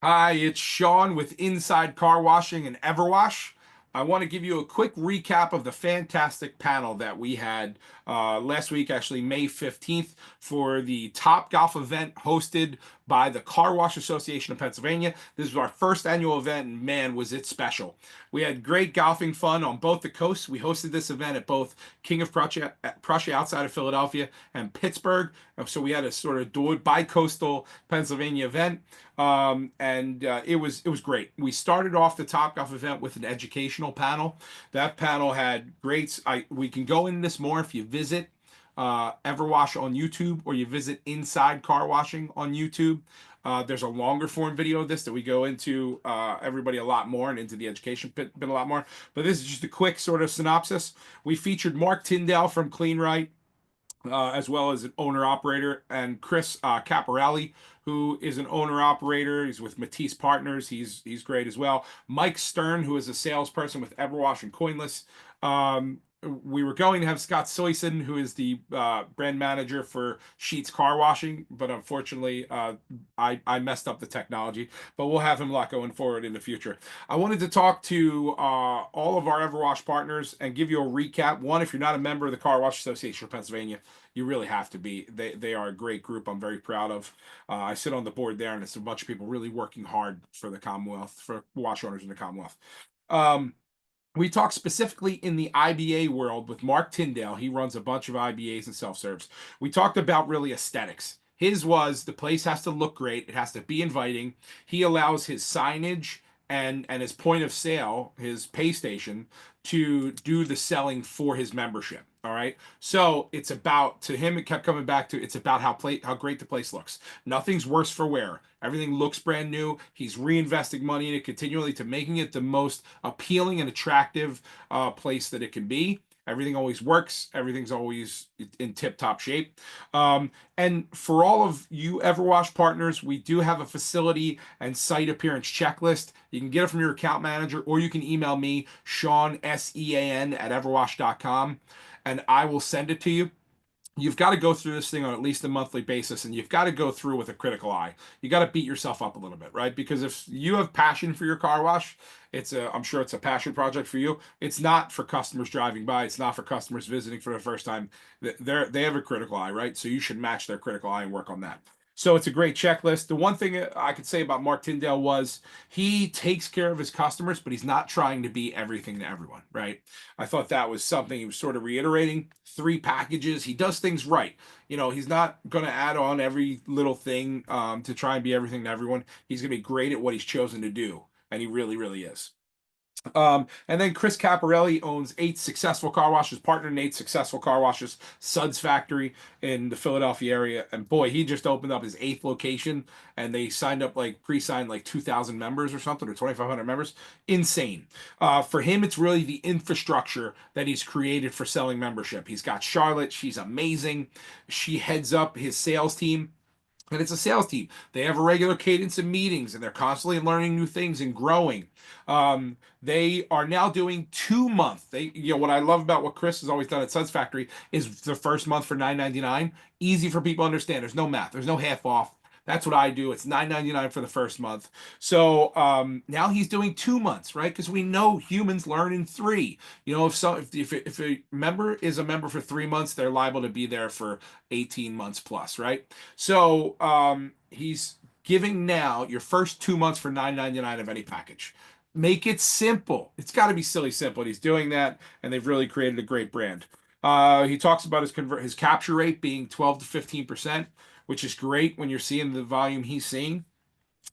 Hi, it's Sean with Inside Car Washing and EverWash. I want to give you a quick recap of the fantastic panel that we had last week, actually May 15th, for the Top Golf event hosted by the Car Wash Association of Pennsylvania. This was our first annual event, and man, was it special. We had great golfing fun on both the coasts. We hosted this event at both King of Prussia outside of Philadelphia and Pittsburgh. So we had a sort of bi-coastal Pennsylvania event. And it was great. We started off the Topgolf event with an educational panel. That panel had greats. We can go in this more if you visit EverWash on YouTube or you visit Inside Car Washing on YouTube. There's a longer form video of this that we go into everybody a lot more and into the education bit a lot more. But this is just a quick sort of synopsis. We featured Mark Tyndale from Clean Right, as well as an owner operator, and Chris Caparelli, who is an owner operator. He's with Matisse Partners. He's great as well. Mike Stern, who is a salesperson with Everwash and Coinless. We were going to have Scott Soyson, who is the brand manager for Sheets Car Washing, but unfortunately, I messed up the technology. But we'll have him a lot going forward in the future. I wanted to talk to all of our Everwash partners and give you a recap. One, if you're not a member of the Car Wash Association of Pennsylvania, you really have to be. They are a great group. I'm very proud of. I sit on the board there, and it's a bunch of people really working hard for the Commonwealth, for wash owners in the Commonwealth. Um, we talk specifically in the IBA world with Mark Tyndale. He runs a bunch of IBAs and self-serves. We talked about really aesthetics. His was the place has to look great. It has to be inviting. He allows his signage and his point of sale, his pay station, to do the selling for his membership. All right. So it's about, to him, it kept coming back to, it's about how great the place looks. Nothing's worse for wear. Everything looks brand new. He's reinvesting money in it continually to making it the most appealing and attractive place that it can be. Everything always works. Everything's always in tip-top shape. And for all of you EverWash partners, we do have a facility and site appearance checklist. You can get it from your account manager, or you can email me, Sean, SEAN, at everwash.com, and I will send it to you. You've got to go through this thing on at least a monthly basis, and you've got to go through with a critical eye. You got to beat yourself up a little bit, right? Because if you have passion for your car wash, I'm sure it's a passion project for you. It's not for customers driving by. It's not for customers visiting for the first time. They have a critical eye, right? So you should match their critical eye and work on that. So it's a great checklist. The one thing I could say about Mark Tyndale was he takes care of his customers, but he's not trying to be everything to everyone, right? I thought that was something he was sort of reiterating. 3 packages. He does things right. He's not going to add on every little thing to try and be everything to everyone. He's going to be great at what he's chosen to do, and he really, really is. And then Chris Caparelli owns 8 successful car washes, partner in 8 successful car washes, Suds Factory in the Philadelphia area. And boy, he just opened up his 8th location, and they signed up, like pre-signed like 2,000 members or something, or 2,500 members. Insane. For him, it's really the infrastructure that he's created for selling membership. He's got Charlotte. She's amazing. She heads up his sales team. And it's a sales team. They have a regular cadence of meetings, and they're constantly learning new things and growing. They are now doing 2 month. What I love about what Chris has always done at Suds Factory is the first month for $9.99. Easy for people to understand. There's no math. There's no half off. That's what I do. It's $9.99 for the first month. So now he's doing 2 months, right? Because we know humans learn in three. If a member is a member for 3 months, they're liable to be there for 18 months plus, right? So he's giving now your first 2 months for $9.99 of any package. Make it simple. It's got to be silly simple. And he's doing that, and they've really created a great brand. He talks about his capture rate being 12 to 15%, which is great when you're seeing the volume he's seeing.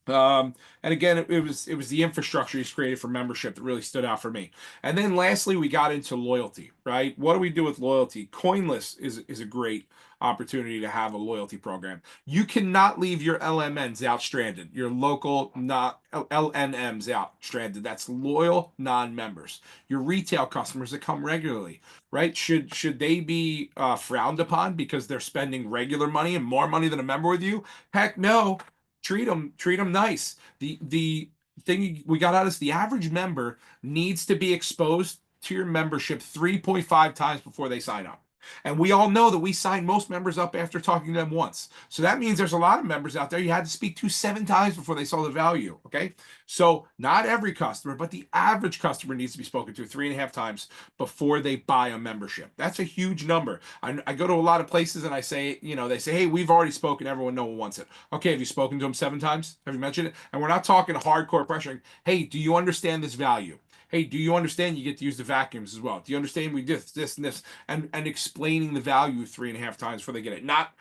And again, it was the infrastructure he's created for membership that really stood out for me. And then lastly, we got into loyalty, right? What do we do with loyalty? Coinless is a great opportunity to have a loyalty program. You cannot leave your LMNs out stranded, your local not LNMs out stranded. That's loyal non-members. Your retail customers that come regularly, right? Should they be frowned upon because they're spending regular money and more money than a member with you? Heck no. Treat them nice. The thing we got out is the average member needs to be exposed to your membership 3.5 times before they sign up. And we all know that we sign most members up after talking to them once. So that means there's a lot of members out there you had to speak to 7 times before they saw the value. Okay. So not every customer, but the average customer needs to be spoken to 3.5 times before they buy a membership. That's a huge number. I go to a lot of places and I say, they say, hey, we've already spoken. Everyone, no one wants it. Okay. Have you spoken to them 7 times? Have you mentioned it? And we're not talking hardcore pressuring. Hey, do you understand this value? Hey, do you understand you get to use the vacuums as well? Do you understand we did this and this, and explaining the value 3.5 times before they get it? Not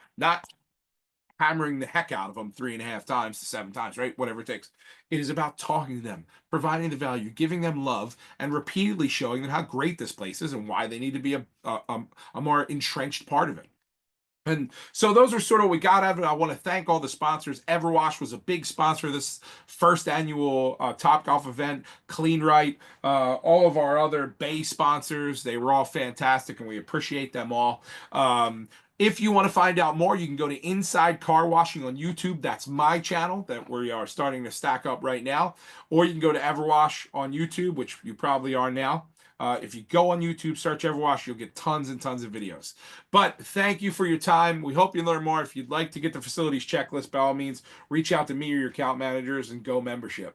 hammering the heck out of them 3.5 times to 7 times, right? Whatever it takes. It is about talking to them, providing the value, giving them love, and repeatedly showing them how great this place is and why they need to be a more entrenched part of it. And so those are sort of what we got out of it. I want to thank all the sponsors. EverWash was a big sponsor of this first annual Top Golf event. Clean Right, all of our other Bay sponsors, they were all fantastic, and we appreciate them all. If you want to find out more, you can go to Inside Car Washing on YouTube. That's my channel that we are starting to stack up right now. Or you can go to EverWash on YouTube, which you probably are now. If you go on YouTube, search EverWash, you'll get tons and tons of videos. But thank you for your time. We hope you learn more. If you'd like to get the facilities checklist, by all means, reach out to me or your account managers and go membership.